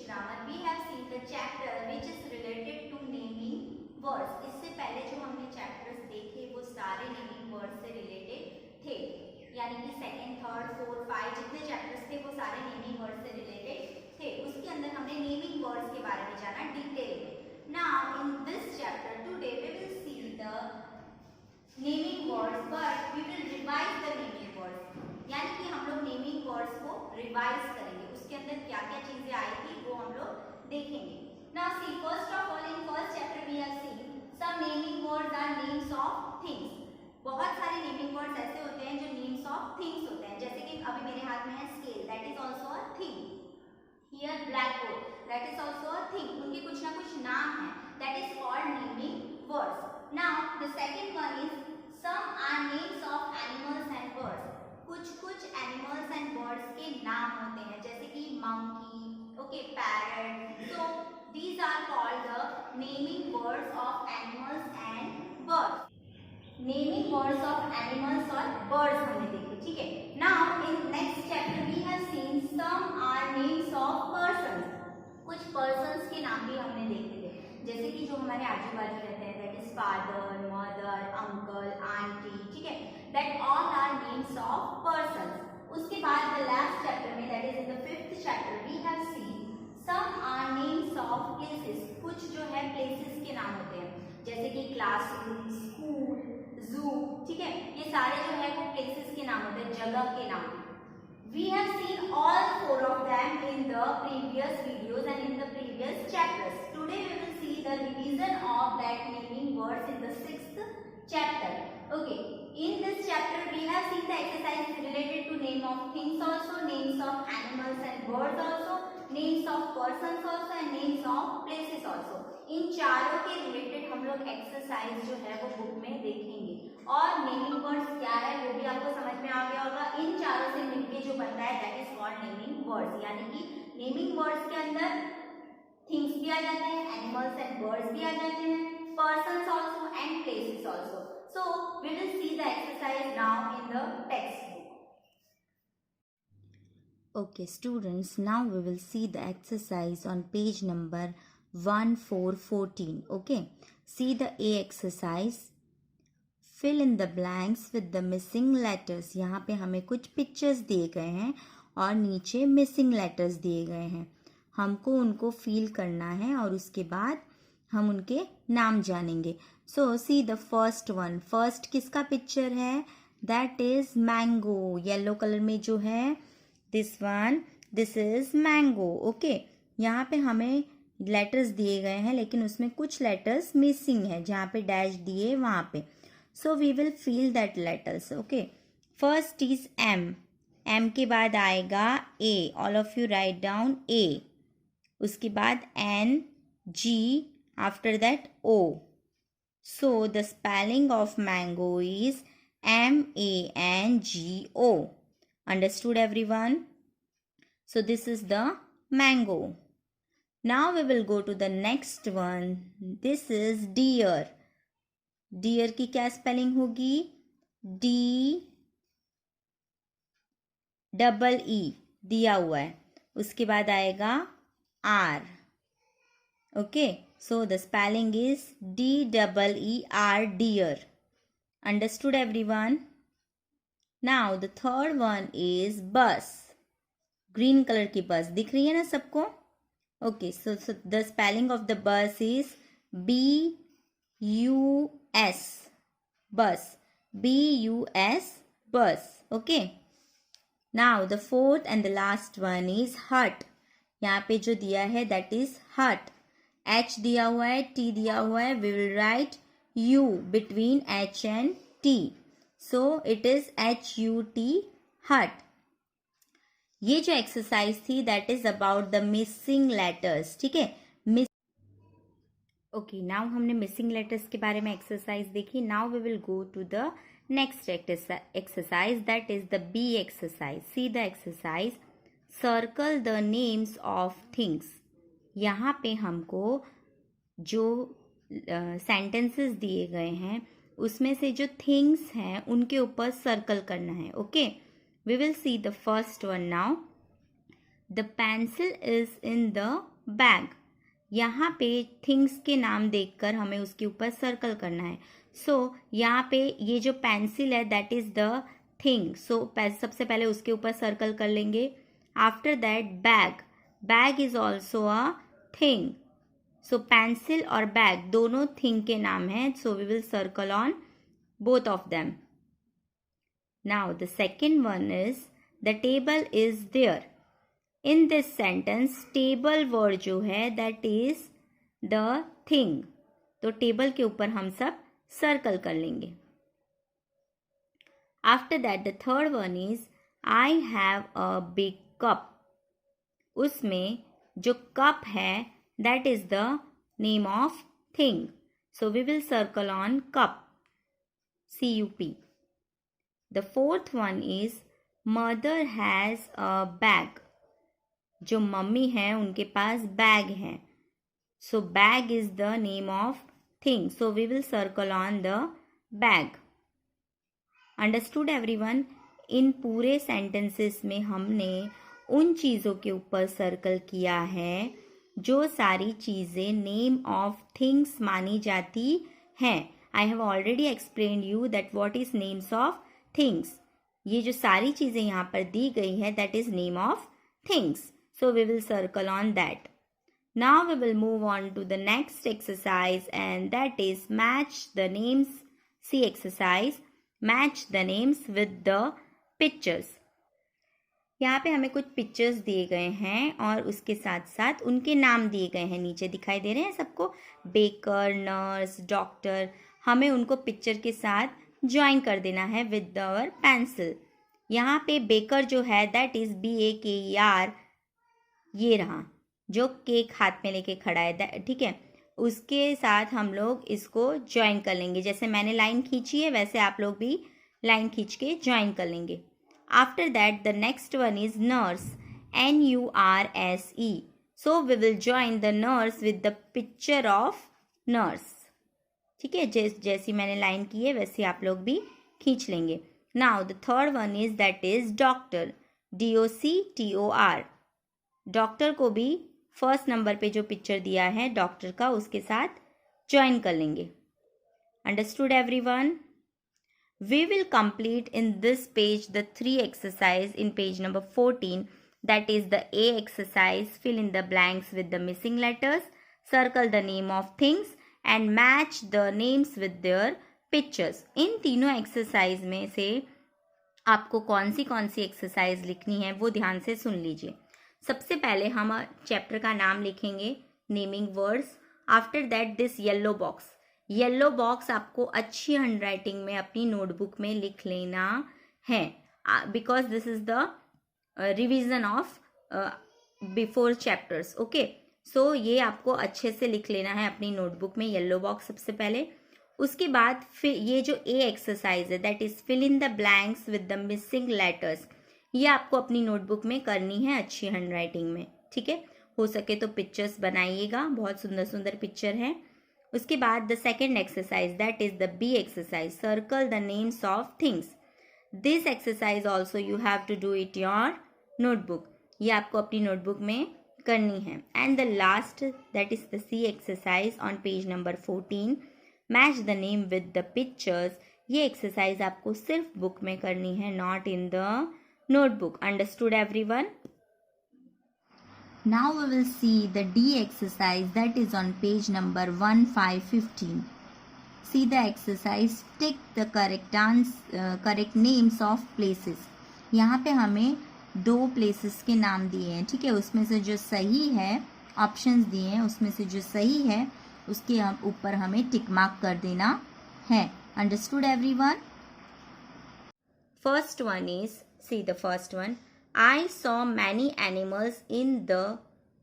grammar, we have seen the chapter which is related to naming words. इससे पहले जो हमने चैप्टर्स देखे वो सारे नेमिंग वर्ड्स से रिलेटेड थे, यानी कि सेकंड, थर्ड, फोर्थ, 5 जितने चैप्टर्स थे वो सारे नेमिंग वर्ड्स से रिलेटेड थे. उसके अंदर हमने नेमिंग वर्ड्स के बारे में जाना डिटेल में. Now in this chapter today we will see the naming words, but we will revise the naming words. यानी कि हम लोग नेमिंग वर्ड्स को रिवाइज करेंगे, उसके अंदर क्या क्या चीजें आई थी वो हम लोग देखेंगे. Now see, first of all in first chapter we have seen some naming words are names of things. बहुत सारे नेमिंग वर्ड्स ऐसे होते हैं जो नेम्स ऑफ थिंग्स होते हैं, जैसे कि अभी मेरे हाथ में है scale, that is also a thing. Here blackboard, that is also a thing. उनके कुछ ना कुछ नाम है, that is called naming words. Now the second one is some are names of animals and birds. कुछ animals and birds के नाम होते हैं, जैसे कि monkey, okay, parrot. So these are called the naming words of animals and birds. Naming words of animals और birds हमने देखे, ठीक है. Now in next chapter we have seen some are names of persons. कुछ persons के नाम भी हमने देखे थे, जैसे कि जो हमारे आजू बाजू रहते हैं, that is father, mother, uncle, aunty, ठीक है. That all are names of persons. उसके बाद द लास्ट चैप्टर में, that is in the fifth chapter, we have seen some are names of places. कुछ जो है प्लेसेस के नाम होते हैं, जैसे कि क्लासरूम, स्कूल, जू, ठीक है. ये सारे जो है वो प्लेसेस के नाम होते हैं, जगह के नाम. We have seen all 4 of them in the previous videos and in the previous chapters. Today we will see the revision of that naming words in the 6th chapter. Okay, in this chapter we have seen the exercise related to name of things also, names of animals and birds also, names of persons also and names of places also. इन चारों के related हम लोग exercise जो है वो book में देखेंगे, और नेमिंग वर्ड्स क्या है वो भी आपको समझ में आ गया होगा. इन चारों से मिलके जो बनता है that is called naming words. यानी कि नेमिंग वर्ड्स के अंदर थिंग्स भी आ जाते हैं, एनिमल्स एंड बर्ड्स भी आ जाते हैं, persons also and places also. So we will see the exercise now in the text book. Okay students, now we will see the exercise on page number 1414. Okay, see the A exercise. Fill in the blanks with the missing letters. यहाँ पे हमें कुछ pictures दिए गए हैं और नीचे missing letters दिए गए हैं. हमको उनको फील करना है और उसके बाद हम उनके नाम जानेंगे. So see the first one. First किसका पिक्चर है? That is mango. Yellow colour में जो है, this one, this is mango. Okay, यहाँ पे हमें लेटर्स दिए गए हैं लेकिन उसमें कुछ लेटर्स मिसिंग है, जहाँ पे डैश दिए वहाँ पे. So we will fill that letters. Okay, first is M. M के बाद आएगा A. All of you write down A. उसके बाद N, G, after that O. So the spelling of mango is MANGO. Understood everyone? So this is the mango. Now we will go to the next one. This is deer. Deer की क्या spelling होगी? DEE दिया हुआ है. उसके बाद आएगा R. Okay, so the spelling is DEER, deer. Understood everyone? Now the third one is bus. Green colour की बस दिख रही है ना सबको? Okay, so the spelling of the bus is BUS, बस. BUS, बस. Okay, now the fourth and the last one is हट. यहाँ पे जो दिया है दैट इज हट. H दिया हुआ है, T दिया हुआ है. We will write U between H and T. So it is HUT, hut. ये जो एक्सरसाइज थी that is about the missing letters. ठीक है, ओके, नाउ हमने मिसिंग लेटर्स के बारे में एक्सरसाइज देखी. Now we will go to the next exercise, that is the B exercise. See the exercise. Circle the names of things. यहाँ पे हमको जो सेंटेंसेस दिए गए हैं उसमें से जो थिंग्स हैं उनके ऊपर सर्कल करना है. Okay, we will see the first one now. The pencil is in the bag. यहाँ पे थिंग्स के नाम देखकर हमें उसके ऊपर सर्कल करना है। सो यहाँ पे ये जो पेंसिल है that is the thing, so सबसे पहले उसके ऊपर सर्कल कर लेंगे। After that bag, bag is also a thing, so pencil और बैग दोनों थिंग के नाम हैं, so we will circle on both of them. Now the second one is the table is there. In this sentence table word जो है that is the thing, तो table के ऊपर हम सब सर्कल कर लेंगे। After that the third one is I have a big cup. उसमें जो कप है that is the name of thing, so we will circle on cup, CUP. The fourth one is mother has a bag. जो mummy है उनके पास bag है, so bag is the name of thing, so we will circle on the bag. Understood everyone? इन पूरे sentences में हमने उन चीज़ों के ऊपर सर्कल किया है जो सारी चीज़ें नेम ऑफ थिंग्स मानी जाती हैं। I have already explained you that what is names of things. ये जो सारी चीज़ें यहाँ पर दी गई है that is name of things, so we will circle on that. Now we will move on to the next exercise, and that is match the names. See exercise, match the names with the pictures. यहाँ पे हमें कुछ pictures दिए गए हैं और उसके साथ साथ उनके नाम दिए गए हैं, नीचे दिखाई दे रहे हैं सबको, बेकर, नर्स, डॉक्टर। हमें उनको पिक्चर के साथ ज्वाइन कर देना है विद आवर पेंसिल। यहाँ पे बेकर जो है दैट इज BAKER, ये रहा जो केक हाथ में लेके खड़ा है, ठीक है, उसके साथ हम लोग इसको ज्वाइन कर लेंगे। जैसे मैंने लाइन खींची है वैसे आप लोग भी लाइन खींच के ज्वाइन कर लेंगे। After that the next one is nurse, NURSE, so we will join the nurse with the picture of nurse. ठीक है, जैसी मैंने लाइन की है वैसे आप लोग भी खींच लेंगे। Now the third one is that is doctor, DOCTOR। Doctor को भी फर्स्ट नंबर पे जो पिक्चर दिया है डॉक्टर का उसके साथ ज्वाइन कर लेंगे। Understood everyone? We will complete in this page the 3 exercise in page number 14, that is the A exercise, fill in the blanks with the missing letters, circle the name of things and match the names with their pictures. इन तीनों exercise में से आपको कौन सी exercise लिखनी है वो ध्यान से सुन लीजिए। सबसे पहले हम चैप्टर का नाम लिखेंगे, naming words. After that this yellow box आपको अच्छी हैंडराइटिंग में अपनी नोटबुक में लिख लेना है, because this is the revision of before chapters. Okay, so ये आपको अच्छे से लिख लेना है अपनी नोटबुक में, येलो बॉक्स सबसे पहले। उसके बाद फिर ये जो A एक्सरसाइज है that is fill in the blanks with the missing letters, ये आपको अपनी नोटबुक में करनी है अच्छी हैंडराइटिंग में। ठीक है, हो सके तो पिक्चर्स बनाइएगा, बहुत सुंदर सुंदर पिक्चर हैं। उसके बाद the second exercise that is the B exercise, circle the names of things. This exercise also you have to do it your notebook, ये आपको अपनी नोटबुक में करनी है। And the last that is the C exercise on page number 14, match the name with the pictures. ये exercise आपको सिर्फ book में करनी है, not in the notebook. Understood everyone? Now we will see the D exercise that is on page number 1515. See the exercise, tick the correct names of places. यहाँ पे हमें 2 places के नाम दिए हैं, ठीक है, उसमें से जो सही है, ऑप्शंस दिए हैं उसमें से जो सही है उसके ऊपर हमें टिक मार्क कर देना है। Understood everyone? First one is, see the first one, I saw many animals in the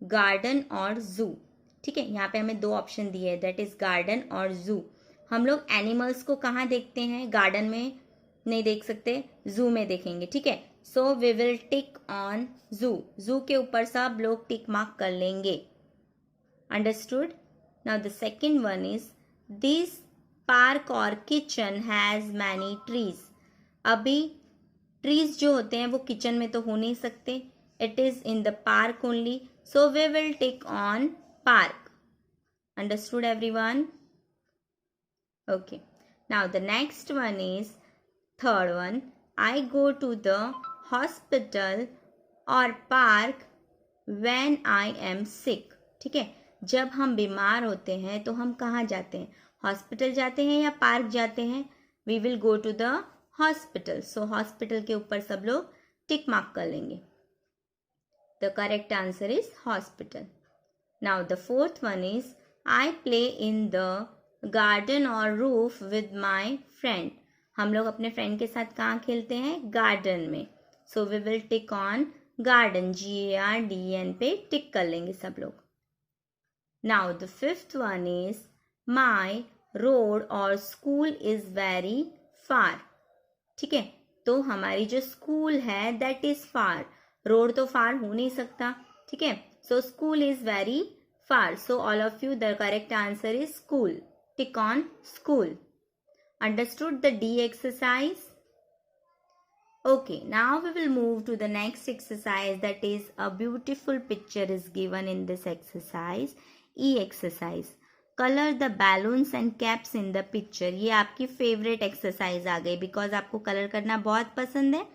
garden or zoo. ठीक है, यहाँ पे हमें 2 ऑप्शन दिए हैं, दैट इज गार्डन और जू। हम लोग एनिमल्स को कहाँ देखते हैं? गार्डन में नहीं देख सकते, जू में देखेंगे। ठीक है, so we will tick on zoo के ऊपर सब लोग टिक मार्क कर लेंगे। Understood? Now the second one is this park और किचन हैज मैनी ट्रीज। अभी ट्रीज जो होते हैं वो किचन में तो हो नहीं सकते, it is in the park only, So we will tick on park. Understood everyone? Okay. Now the next one is third one. I go to the hospital or park when I am sick. ठीक है, जब हम बीमार होते हैं तो हम कहाँ जाते हैं? हॉस्पिटल जाते हैं या पार्क जाते हैं? We will go to the hospital. So hospital के ऊपर सब लोग टिक मार्क कर लेंगे. The correct answer is hospital. Now the fourth one is I play in the garden और रूफ विद माई फ्रेंड. हम लोग अपने फ्रेंड के साथ कहाँ खेलते हैं? गार्डन में. So we will tick on garden. GARDEN पे टिक कर लेंगे सब लोग. Now the fifth one is my road और स्कूल इज वेरी फार. ठीक है, तो हमारी जो स्कूल है दैट इज फार. रोड तो फार हो नहीं सकता. ठीक है, so school is very far. So all of you the correct answer is school. Tick on school. Understood the D exercise? Okay, now we will move to the next exercise, that is a beautiful picture is given in this exercise. E exercise. Color the balloons and caps in the picture. ये आपकी favorite exercise आ गई because आपको colour करना बहुत पसंद है.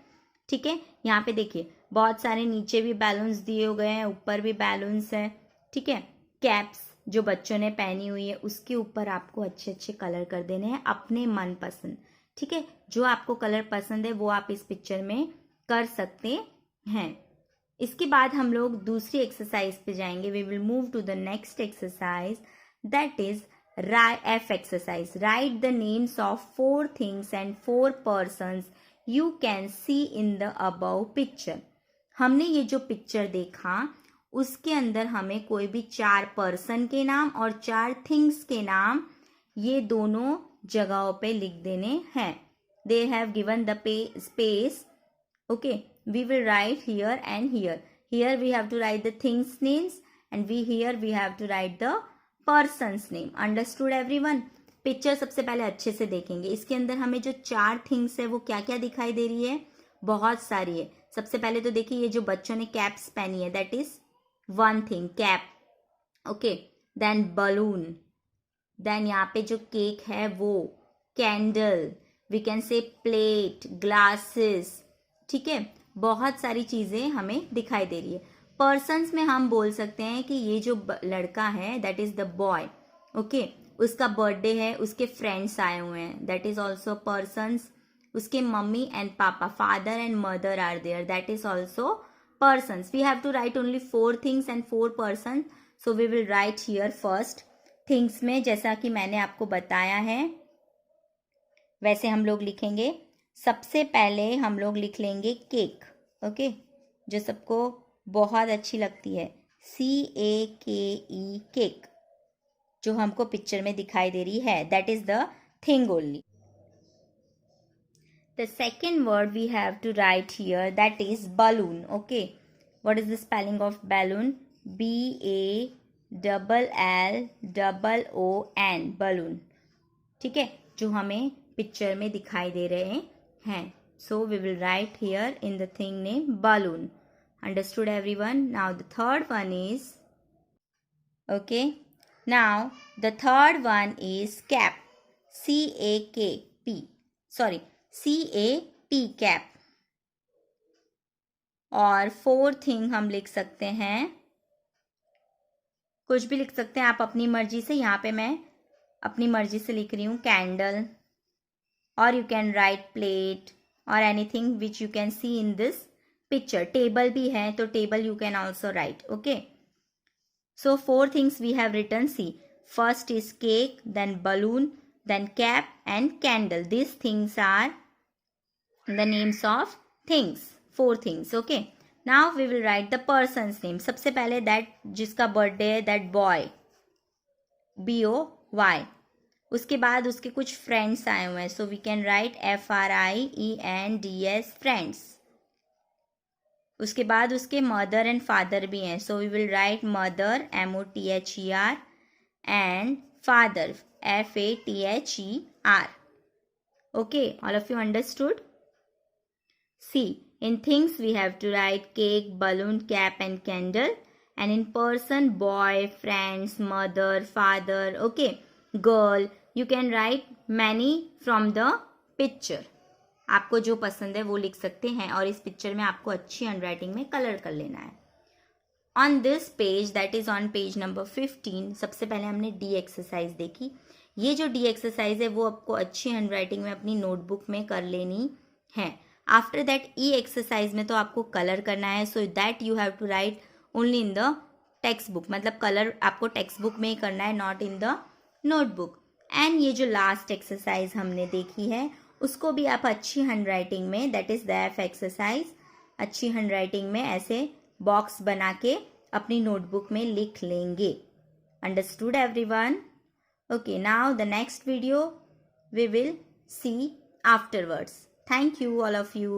ठीक है, यहाँ पे देखिए बहुत सारे नीचे भी बैलून्स दिए गए हैं, ऊपर भी बैलून्स है. ठीक है, कैप्स जो बच्चों ने पहनी हुई है उसके ऊपर आपको अच्छे अच्छे कलर कर देने हैं अपने मन पसंद. ठीक है, जो आपको कलर पसंद है वो आप इस पिक्चर में कर सकते हैं. इसके बाद हम लोग दूसरी एक्सरसाइज पे जाएंगे. We will move to the next exercise, that is F exercise. Write the names of 4 things and 4 persons you can see in the above picture. हमने ये जो पिक्चर देखा उसके अंदर हमें कोई भी 4 पर्सन के नाम और 4 थिंग्स के नाम ये दोनों जगहों पे लिख देने हैं. They have given the space. Okay, we will write here and here. Here we have to write the things names and here we have to write the persons name. Understood everyone? Picture सबसे पहले अच्छे से देखेंगे. इसके अंदर हमें जो 4 things है वो क्या क्या दिखाई दे रही है? बहुत सारी है. सबसे पहले तो देखिए ये जो बच्चों ने कैप्स पहनी है that is one thing, cap. Okay, then balloon. then यहाँ पे जो केक है वो candle. we can say plate, glasses. ठीक है, बहुत सारी चीजें हमें दिखाई दे रही है. पर्सन्स में हम बोल सकते हैं कि ये जो लड़का है that is the boy. Okay, उसका बर्थडे है, उसके फ्रेंड्स आए हुए हैं, दैट इज ऑल्सो पर्सन्स. उसके mummy and papa, father and mother are there, that is also persons. We have to write only 4 things and 4 persons. So we will write here first things में जैसा कि मैंने आपको बताया है वैसे हम लोग लिखेंगे. सबसे पहले हम लोग लिख लेंगे केक. ओके, जो सबको बहुत अच्छी लगती है, CAKE, केक, जो हमको पिक्चर में दिखाई दे रही है. That is the thing only. The second word we have to write here, that is balloon. Okay, what is the spelling of balloon? BALLOON, balloon. ठीक है, जो हमें पिक्चर में दिखाई दे रहे हैं. So we will write here in the thing name balloon. Understood everyone? Now the third one is, okay, now the third one is cap. CAP, sorry, CAP, cap. और 4 thing हम लिख सकते हैं, कुछ भी लिख सकते हैं आप अपनी मर्जी से. यहाँ पे मैं अपनी मर्जी से लिख रही हूँ कैंडल, और यू कैन राइट प्लेट और anything which you can see in this picture. Table भी है तो table you can also write. Okay, so 4 things we have written. See, first is cake, then balloon, then cap and candle. These things are the names of things, 4 things. Okay, now we will write the person's name. सबसे पहले that जिसका birthday है, that boy, BOY. उसके बाद उसके कुछ friends आए हुए हैं, so we can write FRIENDS, friends. उसके बाद उसके मदर एंड फादर भी हैं, so we will write mother, MOTHER, and father, FATHER. Okay, all of you understood? See, in things we have to write cake, balloon, cap and candle. and in person boy, friends, mother, father, okay, girl. You can write many from the picture. आपको जो पसंद है वो लिख सकते हैं और इस पिक्चर में आपको अच्छी हैंडराइटिंग में कलर कर लेना है. On this page, that is on page number 15, सबसे पहले हमने डी एक्सरसाइज देखी. ये जो डी एक्सरसाइज है वो आपको अच्छी हैंडराइटिंग में अपनी नोटबुक में कर लेनी है. आफ्टर दैट ई एक्सरसाइज में तो आपको कलर करना है, so that you have to write only in the text book. मतलब कलर आपको टेक्स्ट बुक में ही करना है, not in the notebook. And ये जो लास्ट एक्सरसाइज हमने देखी है उसको भी आप अच्छी हैंडराइटिंग में, that is the F exercise, अच्छी हैंडराइटिंग में ऐसे बॉक्स बना के अपनी नोटबुक में लिख लेंगे. Understood everyone? Okay, now the next video we will see afterwards. Thank you all of you.